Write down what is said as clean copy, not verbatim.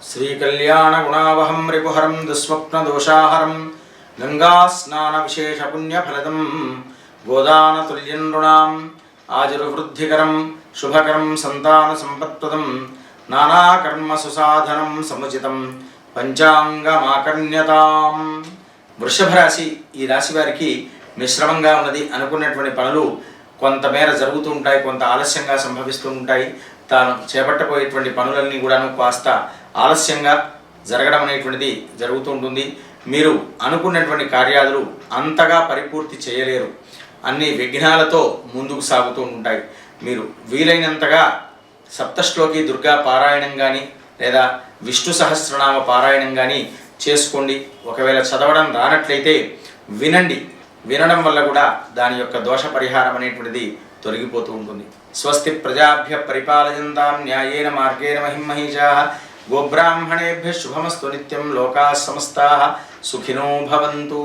श्रीकल्याणगुणावहं रिपुहरं दुःस्वप्नदोषाहरं गङ्गास्नानविशेषपुण्यफलदं गोदानतुल्यं नृणाम् आजुर्वृद्धिकरं शुभकरं सन्तानसम्पत्प्रदं नानाकर्मसुसाधनं समुचितं పంచాంగమాకర్ణ్యతాం. వృషభ రాశి ఈ రాశి వారికి మిశ్రమంగా ఉన్నది. అనుకున్నటువంటి పనులు కొంతమేర జరుగుతూ ఉంటాయి, కొంత ఆలస్యంగా సంభవిస్తూ ఉంటాయి. తాను చేపట్టబోయేటువంటి పనులన్నీ కూడాను కాస్త ఆలస్యంగా జరగడం అనేటువంటిది జరుగుతూ ఉంటుంది. మీరు అనుకున్నటువంటి కార్యాలు అంతగా పరిపూర్తి చేయలేరు. అన్ని విఘ్నాలతో ముందుకు సాగుతూ ఉంటాయి. మీరు వీలైనంతగా సప్తశ్లోకి దుర్గా పారాయణం కానీ లేదా విష్ణు సహస్రనామ పారాయణం కానీ చేసుకోండి. ఒకవేళ చదవడం రానట్లయితే వినండి. వినడం వల్ల కూడా దాని యొక్క దోష పరిహారం అనేటువంటిది తొలగిపోతూ ఉంటుంది. స్వస్తి ప్రజాభ్య పరిపాలయంతాం న్యాయేన మార్గేణ మహిమహీషాః గోబ్రాహ్మణేభ్యః శుభమస్తు నిత్యం లోకాః సమస్తాః సుఖినో భవంతు.